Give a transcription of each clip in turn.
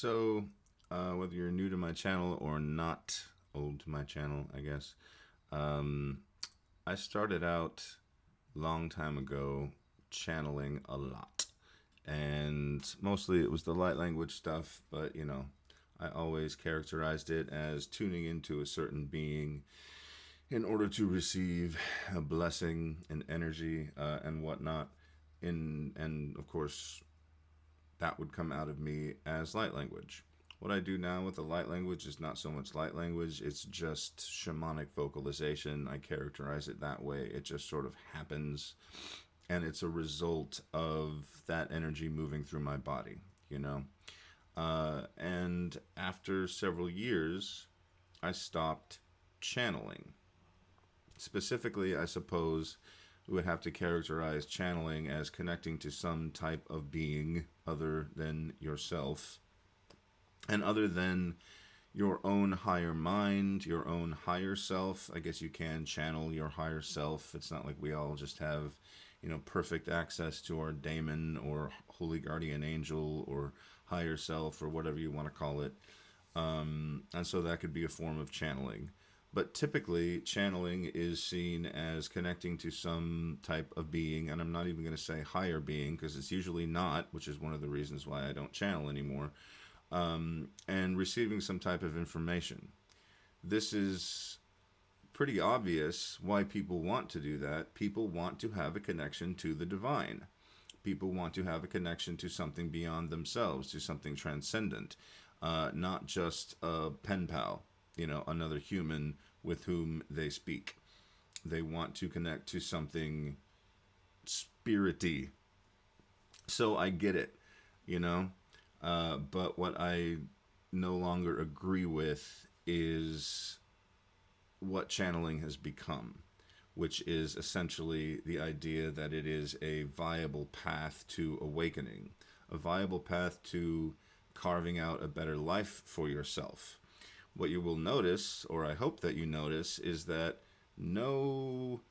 So, whether you're new to my channel or not old to my channel, I guess, um, I started out long time ago channeling a lot. And mostly it was the light language stuff, but I always characterized it as tuning into a certain being in order to receive a blessing and energy and whatnot. And of course, that would come out of me as light language. What I do now with the light language is not so much light language, it's just shamanic vocalization. I characterize it that way. It just sort of happens, and it's a result of that energy moving through my body, you know? And after several years, I stopped channeling. Specifically, I suppose we would have to characterize channeling as connecting to some type of being other than yourself and other than your own higher mind, your own higher self. I guess you can channel your higher self. It's not like we all just have, perfect access to our daemon or holy guardian angel or higher self or whatever you want to call it. And so that could be a form of channeling. But typically, channeling is seen as connecting to some type of being, and I'm not even going to say higher being because it's usually not, which is one of the reasons why I don't channel anymore, and receiving some type of information. This is pretty obvious why people want to do that. People want to have a connection to the divine. People want to have a connection to something beyond themselves, to something transcendent, not just a pen pal, another human with whom they speak. They want to connect to something spirity. So I get it, you know? But what I no longer agree with is what channeling has become, which is essentially the idea that it is a viable path to awakening, a viable path to carving out a better life for yourself. What you will notice, or I hope that you notice, is that no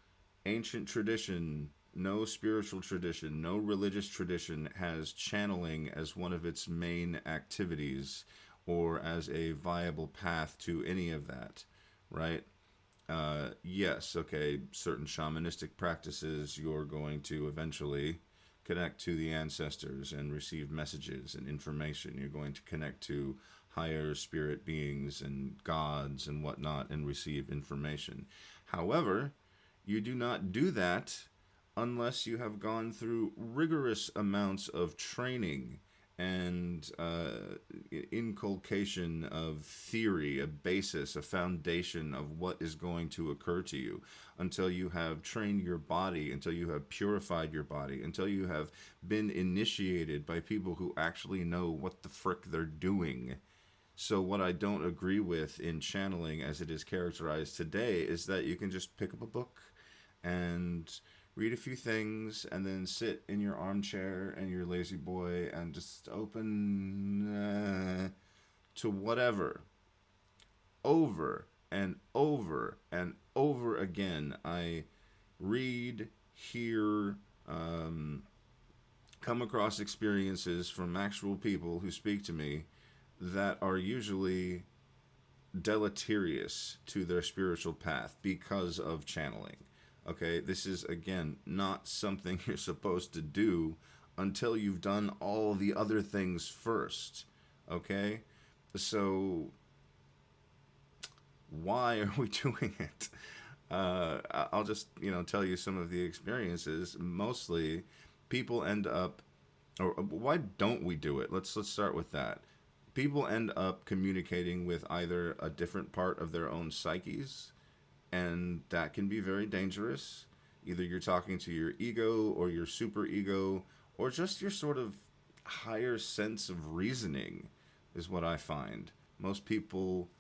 ancient tradition, no spiritual tradition, no religious tradition has channeling as one of its main activities or as a viable path to any of that, right? Yes, okay, certain shamanistic practices, you're going to eventually connect to the ancestors and receive messages and information. You're going to connect to higher spirit beings and gods and whatnot and receive information. However, you do not do that unless you have gone through rigorous amounts of training and inculcation of theory, a basis, a foundation of what is going to occur to you, until you have trained your body, until you have purified your body, until you have been initiated by people who actually know what the frick they're doing. So what I don't agree with in channeling as it is characterized today is that you can just pick up a book and read a few things and then sit in your armchair and your lazy boy and just open to whatever over and over and over again. I read, hear, come across experiences from actual people who speak to me that are usually deleterious to their spiritual path because of channeling. Okay, this is again not something you're supposed to do until you've done all the other things first. Okay, so why are we doing it? I'll just tell you some of the experiences. Mostly, people end up, or why don't we do it? Let's start with that. People end up communicating with either a different part of their own psyches, and that can be very dangerous. Either you're talking to your ego or your super ego or just your sort of higher sense of reasoning, is what I find. Most people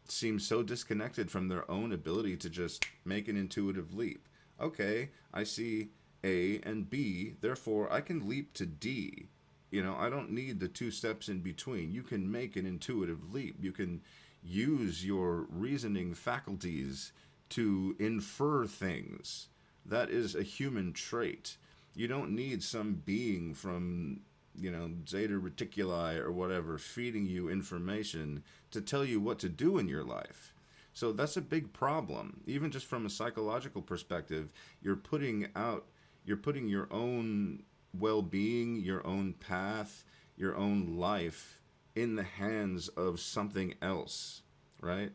seem so disconnected from their own ability to just make an intuitive leap. Okay, I see A and B, therefore I can leap to D. I don't need the two steps in between. You can make an intuitive leap. You can use your reasoning faculties to infer things. That is a human trait. You don't need some being from zeta reticuli or whatever, feeding you information to tell you what to do in your life. So that's a big problem. Even just from a psychological perspective, you're putting out, you're putting your own well being, your own path, your own life in the hands of something else, right?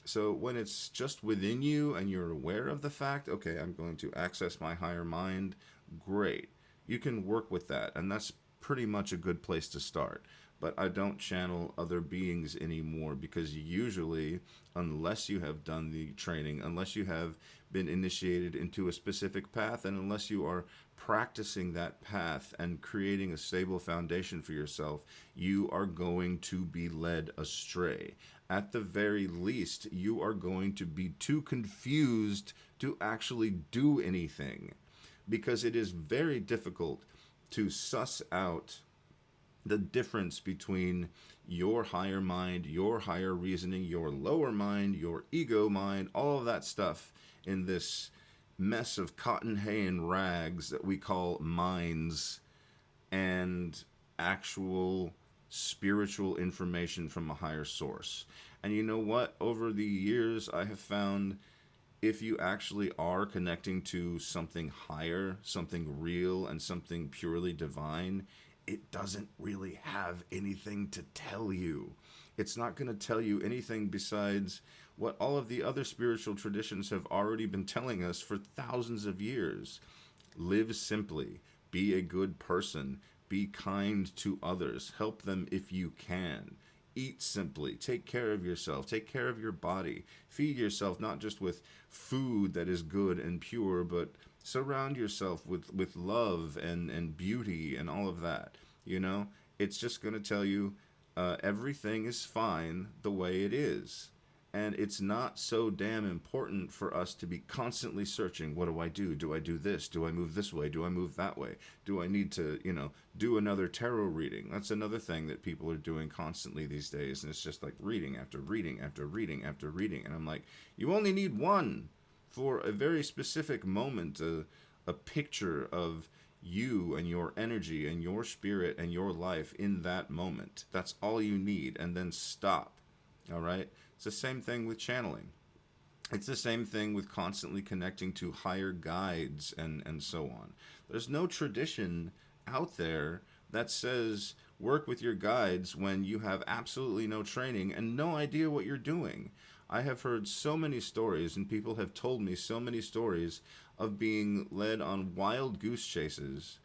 So when it's just within you and you're aware of the fact, okay, I'm going to access my higher mind, great. You can work with that, and that's pretty much a good place to start. But I don't channel other beings anymore because usually, unless you have done the training, unless you have been initiated into a specific path, and unless you are practicing that path and creating a stable foundation for yourself, you are going to be led astray. At the very least, you are going to be too confused to actually do anything because it is very difficult to suss out the difference between your higher mind, your higher reasoning, your lower mind, your ego mind, all of that stuff in this mess of cotton, hay, and rags that we call minds, and actual spiritual information from a higher source. And you know what? Over the years, I have found if you actually are connecting to something higher, something real, and something purely divine, it doesn't really have anything to tell you. It's not going to tell you anything besides what all of the other spiritual traditions have already been telling us for thousands of years. Live simply, be a good person, be kind to others, help them if you can. Eat simply, take care of yourself, take care of your body, feed yourself not just with food that is good and pure, but surround yourself with love and beauty and all of that. You know, it's just going to tell you everything is fine the way it is. And it's not so damn important for us to be constantly searching, what do I do? Do I do this? Do I move this way? Do I move that way? Do I need to, do another tarot reading? That's another thing that people are doing constantly these days. And it's just like reading after reading after reading after reading. And I'm like, you only need one for a very specific moment, a picture of you and your energy and your spirit and your life in that moment. That's all you need. And then stop. All right? It's the same thing with channeling. It's the same thing with constantly connecting to higher guides and so on. There's no tradition out there that says work with your guides when you have absolutely no training and no idea what you're doing. I have heard so many stories, and people have told me so many stories of being led on wild goose chases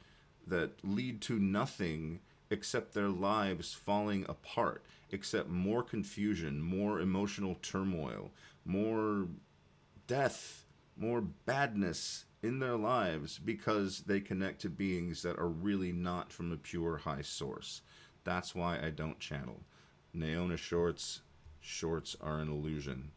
that lead to nothing except their lives falling apart, except more confusion, more emotional turmoil, more death, more badness in their lives because they connect to beings that are really not from a pure high source. That's why I don't channel. NaeonA shorts, shorts are an illusion.